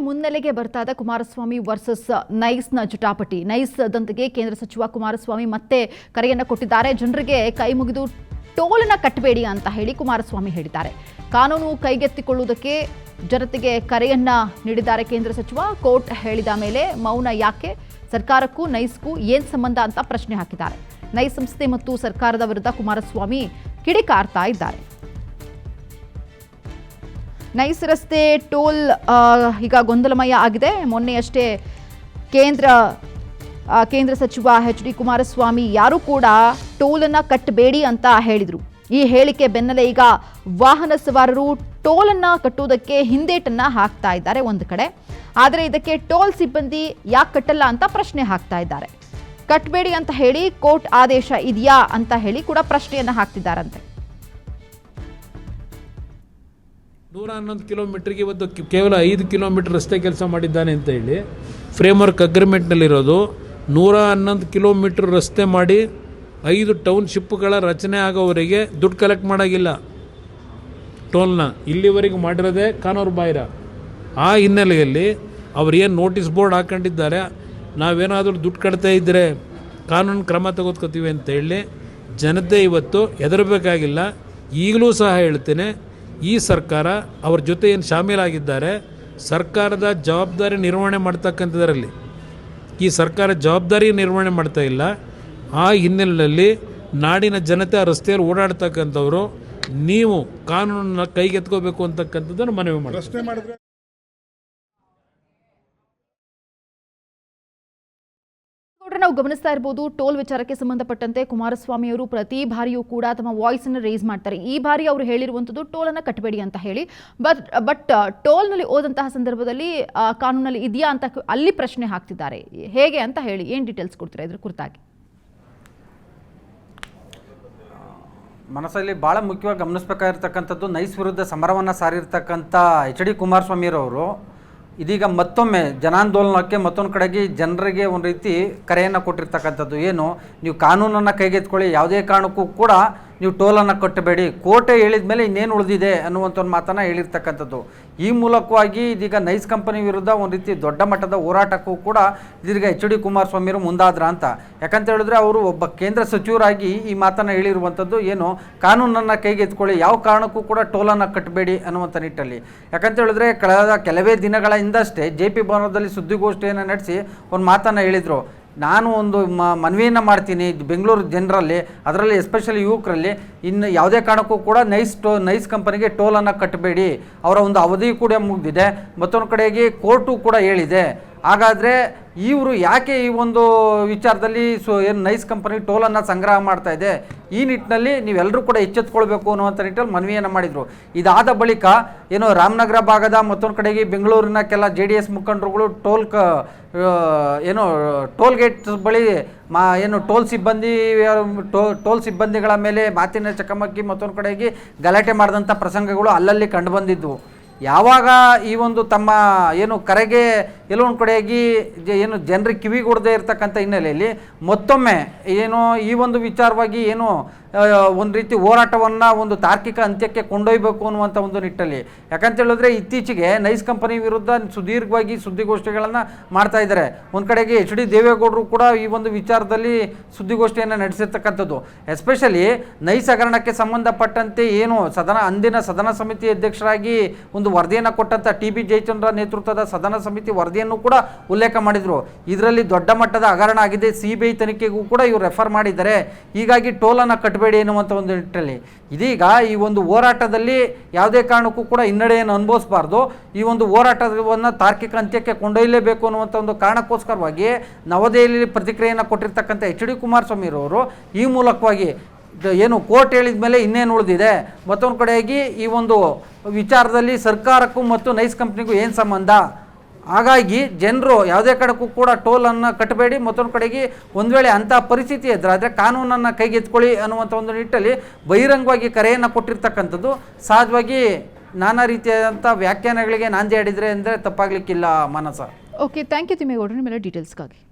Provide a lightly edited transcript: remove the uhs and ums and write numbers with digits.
ಮುನ್ನೆಲೆಗೆ ಬರ್ತಾ ಇದೆ ಕುಮಾರಸ್ವಾಮಿ ವರ್ಸಸ್ ನೈಸ್ನ ಜಟಾಪಟಿ. ನೈಸ್ ದಂತೆಗೆ ಕೇಂದ್ರ ಸಚಿವ ಕುಮಾರಸ್ವಾಮಿ ಮತ್ತೆ ಕರೆಯನ್ನು ಕೊಟ್ಟಿದ್ದಾರೆ. ಜನರಿಗೆ ಕೈ ಮುಗಿದು ಟೋಲ್ನ ಕಟ್ಟಬೇಡಿ ಅಂತ ಹೇಳಿ ಕುಮಾರಸ್ವಾಮಿ ಹೇಳಿದ್ದಾರೆ. ಕಾನೂನು ಕೈಗೆತ್ತಿಕೊಳ್ಳುವುದಕ್ಕೆ ಜನತೆಗೆ ಕರೆಯನ್ನ ನೀಡಿದ್ದಾರೆ ಕೇಂದ್ರ ಸಚಿವ. ಕೋರ್ಟ್ ಹೇಳಿದ ಮೇಲೆ ಮೌನ ಯಾಕೆ? ಸರ್ಕಾರಕ್ಕೂ ನೈಸ್ಗೂ ಏನ್ ಸಂಬಂಧ ಅಂತ ಪ್ರಶ್ನೆ ಹಾಕಿದ್ದಾರೆ. ನೈಸ್ ಸಂಸ್ಥೆ ಮತ್ತು ಸರ್ಕಾರದ ವಿರುದ್ಧ ಕುಮಾರಸ್ವಾಮಿ ಕಿಡಿಕಾರ್ತಾ ಇದ್ದಾರೆ. ನೈಸ್ ರಸ್ತೆ ಟೋಲ್ ಈಗ ಗೊಂದಲಮಯ ಆಗಿದೆ. ಮೊನ್ನೆಯಷ್ಟೇ ಕೇಂದ್ರ ಸಚಿವ ಎಚ್.ಡಿ. ಕುಮಾರಸ್ವಾಮಿ ಯಾರು ಕೂಡ ಟೋಲನ್ನು ಕಟ್ಟಬೇಡಿ ಅಂತ ಹೇಳಿದರು. ಈ ಹೇಳಿಕೆ ಬೆನ್ನಲ್ಲೇ ಈಗ ವಾಹನ ಸವಾರರು ಟೋಲನ್ನು ಕಟ್ಟುವುದಕ್ಕೆ ಹಿಂದೇಟನ್ನು ಹಾಕ್ತಾ ಇದ್ದಾರೆ ಒಂದು ಕಡೆ. ಆದರೆ ಇದಕ್ಕೆ ಟೋಲ್ ಸಿಬ್ಬಂದಿ ಯಾಕೆ ಕಟ್ಟಲ್ಲ ಅಂತ ಪ್ರಶ್ನೆ ಹಾಕ್ತಾ ಇದ್ದಾರೆ. ಕಟ್ಟಬೇಡಿ ಅಂತ ಹೇಳಿ ಕೋರ್ಟ್ ಆದೇಶ ಇದೆಯಾ ಅಂತ ಹೇಳಿ ಕೂಡ ಪ್ರಶ್ನೆಯನ್ನು ಹಾಕ್ತಿದ್ದಾರಂತೆ. 111 ಕಿಲೋಮೀಟರ್ಗೆ ಇವತ್ತು ಕೇವಲ 5 ಕಿಲೋಮೀಟರ್ ರಸ್ತೆ ಕೆಲಸ ಮಾಡಿದ್ದಾನೆ ಅಂತ ಹೇಳಿ ಫ್ರೇಮ್ವರ್ಕ್ ಅಗ್ರಿಮೆಂಟ್ನಲ್ಲಿರೋದು. 111 ಕಿಲೋಮೀಟರ್ ರಸ್ತೆ ಮಾಡಿ 5 ಟೌನ್ಶಿಪ್ಗಳ ರಚನೆ ಆಗೋವರೆಗೆ ದುಡ್ಡು ಕಲೆಕ್ಟ್ ಮಾಡೋಂಗಿಲ್ಲ. ಟೋಲ್ನ ಇಲ್ಲಿವರೆಗೆ ಮಾಡಿರೋದೇ ಕಾನೂನು ಬಾಹಿರ. ಆ ಹಿನ್ನೆಲೆಯಲ್ಲಿ ಅವ್ರು ಏನು ನೋಟಿಸ್ ಬೋರ್ಡ್ ಹಾಕೊಂಡಿದ್ದಾರೆ, ನಾವೇನಾದರೂ ದುಡ್ಡು ಕಟ್ತಾ ಇದ್ದರೆ ಕಾನೂನು ಕ್ರಮ ತೆಗೆದುಕೊತೀವಿ ಅಂತ ಹೇಳಿ ಜನತೆ ಇವತ್ತು ಹೆದರಬೇಕಾಗಿಲ್ಲ. ಈಗಲೂ ಸಹ ಹೇಳ್ತೇನೆ, ಈ ಸರ್ಕಾರ ಅವ್ರ ಜೊತೆ ಏನು ಶಾಮೀಲಾಗಿದ್ದಾರೆ, ಸರ್ಕಾರದ ಜವಾಬ್ದಾರಿ ನಿರ್ವಹಣೆ ಮಾಡ್ತಕ್ಕಂಥದ್ರಲ್ಲಿ ಈ ಸರ್ಕಾರ ಜವಾಬ್ದಾರಿ ನಿರ್ವಹಣೆ ಮಾಡ್ತಾ ಇಲ್ಲ. ಆ ಹಿನ್ನೆಲೆಯಲ್ಲಿ ನಾಡಿನ ಜನತೆ ಆ ರಸ್ತೆಯಲ್ಲಿ ಓಡಾಡ್ತಕ್ಕಂಥವರು ನೀವು ಕಾನೂನನ್ನು ಕೈಗೆತ್ಕೋಬೇಕು ಅಂತಕ್ಕಂಥದ್ದನ್ನು ಮನವಿ ಮಾಡಿ. ನಾವು ಗಮನಿಸ್ತಾ ಇರಬಹುದು, ಟೋಲ್ ವಿಚಾರಕ್ಕೆ ಸಂಬಂಧಪಟ್ಟಂತೆ ಕುಮಾರಸ್ವಾಮಿ ಅವರು ಪ್ರತಿ ಬಾರಿಯೂ ಕೂಡ ತಮ್ಮ ವಾಯ್ಸ್ ಅನ್ನು ರೇಸ್ ಮಾಡ್ತಾರೆ. ಈ ಬಾರಿ ಅವರು ಹೇಳಿರುವಂಥದ್ದು ಟೋಲನ್ನು ಕಟ್ಟಬೇಡಿ ಅಂತ ಹೇಳಿ. ಬಟ್ ಟೋಲ್ನಲ್ಲಿ ಹೋದಂತಹ ಸಂದರ್ಭದಲ್ಲಿ ಕಾನೂನಲ್ಲಿ ಇದೆಯಾ ಅಂತ ಅಲ್ಲಿ ಪ್ರಶ್ನೆ ಹಾಕ್ತಿದ್ದಾರೆ. ಹೇಗೆ ಅಂತ ಹೇಳಿ ಏನು ಡೀಟೇಲ್ಸ್ ಕೊಡ್ತೀರಾ ಇದ್ರ ಕುರಿತಾಗಿ? ಮನಸ್ಸಲ್ಲಿ ಭಾಳ ಮುಖ್ಯವಾಗಿ ಗಮನಿಸಬೇಕಾಗಿರ್ತಕ್ಕಂಥದ್ದು, ನೈಸ್ ವಿರುದ್ಧ ಸಮರವನ್ನು ಸಾರಿರ್ತಕ್ಕಂಥ ಎಚ್.ಡಿ. ಕುಮಾರಸ್ವಾಮಿರವರು ಇದೀಗ ಮತ್ತೊಮ್ಮೆ ಜನಾಂದೋಲನಕ್ಕೆ ಮತ್ತೊಂದು ಕಡೆಗೆ ಜನರಿಗೆ ಒಂದು ರೀತಿ ಕರೆಯನ್ನು ಕೊಟ್ಟಿರ್ತಕ್ಕಂಥದ್ದು. ಏನು, ನೀವು ಕಾನೂನನ್ನು ಕೈಗೆತ್ಕೊಳ್ಳಿ, ಯಾವುದೇ ಕಾರಣಕ್ಕೂ ಕೂಡ ನೀವು ಟೋಲನ್ನು ಕಟ್ಟಬೇಡಿ, ಕೋರ್ಟೇ ಹೇಳಿದ ಮೇಲೆ ಇನ್ನೇನು ಉಳಿದಿದೆ ಅನ್ನುವಂಥ ಒಂದು ಮಾತನ್ನು ಹೇಳಿರ್ತಕ್ಕಂಥದ್ದು. ಈ ಮೂಲಕವಾಗಿ ಇದೀಗ ನೈಸ್ ಕಂಪನಿ ವಿರುದ್ಧ ಒಂದು ರೀತಿ ದೊಡ್ಡ ಮಟ್ಟದ ಹೋರಾಟಕ್ಕೂ ಕೂಡ ಇದೀಗ ಎಚ್.ಡಿ. ಕುಮಾರಸ್ವಾಮಿಯವರು ಮುಂದಾದ್ರ ಅಂತ. ಯಾಕಂತ ಹೇಳಿದ್ರೆ ಅವರು ಒಬ್ಬ ಕೇಂದ್ರ ಸಚಿವರಾಗಿ ಈ ಮಾತನ್ನು ಹೇಳಿರುವಂಥದ್ದು, ಏನು ಕಾನೂನನ್ನು ಕೈಗೆತ್ಕೊಳ್ಳಿ, ಯಾವ ಕಾರಣಕ್ಕೂ ಕೂಡ ಟೋಲನ್ನು ಕಟ್ಟಬೇಡಿ ಅನ್ನುವಂಥ ನಿಟ್ಟಲ್ಲಿ. ಯಾಕಂತ ಹೇಳಿದ್ರೆ ಕಳೆದ ಕೆಲವೇ ದಿನಗಳ ಹಿಂದಷ್ಟೇ JP ಭವನದಲ್ಲಿ ಸುದ್ದಿಗೋಷ್ಠಿಯನ್ನು ನಡೆಸಿ ಒಂದು ಮಾತನ್ನು ಹೇಳಿದರು. ನಾನು ಒಂದು ಮನವಿಯನ್ನು ಮಾಡ್ತೀನಿ ಬೆಂಗಳೂರು ಜನರಲ್ಲಿ, ಅದರಲ್ಲಿ ಎಸ್ಪೆಷಲಿ ಯುವಕರಲ್ಲಿ, ಇನ್ನು ಯಾವುದೇ ಕಾರಣಕ್ಕೂ ಕೂಡ ನೈಸ್ ಕಂಪನಿಗೆ ಟೋಲನ್ನು ಕಟ್ಟಬೇಡಿ. ಅವರ ಒಂದು ಅವಧಿ ಕೂಡ ಮುಗಿದಿದೆ, ಮತ್ತೊಂದು ಕಡೆಗೆ ಕೋರ್ಟು ಕೂಡ ಹೇಳಿದೆ. ಹಾಗಾದರೆ ಇವರು ಯಾಕೆ ಈ ಒಂದು ವಿಚಾರದಲ್ಲಿ ಏನು ನೈಸ್ ಕಂಪನಿ ಟೋಲನ್ನು ಸಂಗ್ರಹ ಮಾಡ್ತಾ ಇದೆ, ಈ ನಿಟ್ಟಿನಲ್ಲಿ ನೀವೆಲ್ಲರೂ ಕೂಡ ಎಚ್ಚೆತ್ತುಕೊಳ್ಬೇಕು ಅನ್ನುವಂಥ ನಿಟ್ಟಲ್ಲಿ ಮನವಿಯನ್ನು ಮಾಡಿದರು. ಇದಾದ ಬಳಿಕ ಏನು ರಾಮನಗರ ಭಾಗದ ಮತ್ತೊಂದು ಕಡೆಗೆ ಬೆಂಗಳೂರಿನ ಕೆಲ JDS ಮುಖಂಡರುಗಳು ಟೋಲ್ ಗೇಟ್ ಬಳಿ ಏನು ಟೋಲ್ ಸಿಬ್ಬಂದಿಗಳ ಮೇಲೆ ಮಾತಿನ ಚಕಮಕಿ, ಮತ್ತೊಂದು ಕಡೆಗೆ ಗಲಾಟೆ ಮಾಡಿದಂಥ ಪ್ರಸಂಗಗಳು ಅಲ್ಲಲ್ಲಿ ಕಂಡುಬಂದಿದ್ದವು. ಯಾವಾಗ ಈ ಒಂದು ತಮ್ಮ ಏನು ಕರೆಗೆ ಎಲ್ಲೊಂದು ಕಡೆಯಾಗಿ ಏನು ಜನರಿಗೆ ಕಿವಿಗೊಡದೇ ಇರತಕ್ಕಂಥ ಹಿನ್ನೆಲೆಯಲ್ಲಿ ಮತ್ತೊಮ್ಮೆ ಏನು ಈ ಒಂದು ವಿಚಾರವಾಗಿ ಏನು ಒಂದು ರೀತಿ ಹೋರಾಟವನ್ನು ಒಂದು ತಾರ್ಕಿಕ ಅಂತ್ಯಕ್ಕೆ ಕೊಂಡೊಯ್ಯಬೇಕು ಅನ್ನುವಂಥ ಒಂದು ನಿಟ್ಟಲ್ಲಿ. ಯಾಕಂತ ಹೇಳಿದ್ರೆ ಇತ್ತೀಚೆಗೆ ನೈಸ್ ಕಂಪನಿ ವಿರುದ್ಧ ಸುದೀರ್ಘವಾಗಿ ಸುದ್ದಿಗೋಷ್ಠಿಗಳನ್ನು ಮಾಡ್ತಾ ಇದ್ದಾರೆ. ಒಂದು ಕಡೆಗೆ H.D. ದೇವೇಗೌಡರು ಕೂಡ ಈ ಒಂದು ವಿಚಾರದಲ್ಲಿ ಸುದ್ದಿಗೋಷ್ಠಿಯನ್ನು ನಡೆಸಿರ್ತಕ್ಕಂಥದ್ದು. ಎಸ್ಪೆಷಲಿ ನೈಸ್ ಹಗರಣಕ್ಕೆ ಸಂಬಂಧಪಟ್ಟಂತೆ ಏನು ಅಂದಿನ ಸದನ ಸಮಿತಿ ಅಧ್ಯಕ್ಷರಾಗಿ ಒಂದು ವರದಿಯನ್ನು ಕೊಟ್ಟಂಥ TB ಜಯಚಂದ್ರ ನೇತೃತ್ವದ ಸದನ ಸಮಿತಿ ವರದಿಯನ್ನು ಕೂಡ ಉಲ್ಲೇಖ ಮಾಡಿದರು. ಇದರಲ್ಲಿ ದೊಡ್ಡ ಮಟ್ಟದ ಹಗರಣ ಆಗಿದೆ, CBI ತನಿಖೆಗೂ ಕೂಡ ಇವರು ರೆಫರ್ ಮಾಡಿದ್ದಾರೆ. ಹೀಗಾಗಿ ಟೋಲನ್ನು ಕಟ್ಟಬೇಡಿ ಎನ್ನುವಂಥ ಒಂದು ನಿಟ್ಟಲ್ಲಿ ಇದೀಗ ಈ ಒಂದು ಹೋರಾಟದಲ್ಲಿ ಯಾವುದೇ ಕಾರಣಕ್ಕೂ ಕೂಡ ಹಿನ್ನಡೆಯನ್ನು ಅನುಭವಿಸಬಾರ್ದು, ಈ ಒಂದು ಹೋರಾಟವನ್ನು ತಾರ್ಕಿಕ ಅಂತ್ಯಕ್ಕೆ ಕೊಂಡೊಯ್ಯಲೇಬೇಕು ಅನ್ನುವಂಥ ಒಂದು ಕಾರಣಕ್ಕೋಸ್ಕರವಾಗಿ ನವದೆಹಲಿಯಲ್ಲಿ ಪ್ರತಿಕ್ರಿಯೆಯನ್ನು ಕೊಟ್ಟಿರ್ತಕ್ಕಂಥ H.D. ಕುಮಾರಸ್ವಾಮಿರವರು ಈ ಮೂಲಕವಾಗಿ ಏನು ಕೋರ್ಟ್ ಹೇಳಿದ ಮೇಲೆ ಇನ್ನೇನು ಉಳಿದಿದೆ, ಮತ್ತೊಂದು ಕಡೆಯಾಗಿ ಈ ಒಂದು ವಿಚಾರದಲ್ಲಿ ಸರ್ಕಾರಕ್ಕೂ ಮತ್ತು ನೈಸ್ ಕಂಪ್ನಿಗೂ ಏನು ಸಂಬಂಧ, ಹಾಗಾಗಿ ಜನರು ಯಾವುದೇ ಕಡೆಗೂ ಕೂಡ ಟೋಲನ್ನು ಕಟ್ಟಬೇಡಿ, ಮತ್ತೊಂದು ಕಡೆಗೆ ಒಂದು ವೇಳೆ ಅಂಥ ಪರಿಸ್ಥಿತಿ ಎದುರಾದರೆ ಕಾನೂನನ್ನು ಕೈಗೆತ್ಕೊಳ್ಳಿ ಅನ್ನುವಂಥ ಒಂದು ನಿಟ್ಟಲ್ಲಿ ಬಹಿರಂಗವಾಗಿ ಕರೆಯನ್ನು ಕೊಟ್ಟಿರ್ತಕ್ಕಂಥದ್ದು. ಸಹಜವಾಗಿ ನಾನಾ ರೀತಿಯಾದಂಥ ವ್ಯಾಖ್ಯಾನಗಳಿಗೆ ನಾಂದಿ ಆಡಿದರೆ ಅಂದರೆ ತಪ್ಪಾಗಲಿಕ್ಕಿಲ್ಲ. ಮನಸ. ಓಕೆ, ಥ್ಯಾಂಕ್ ಯು ತಿಮ್ಮೇಗೌಡರು ನಿಮ್ಮೆಲ್ಲ ಡೀಟೇಲ್ಸ್ಗಾಗಿ.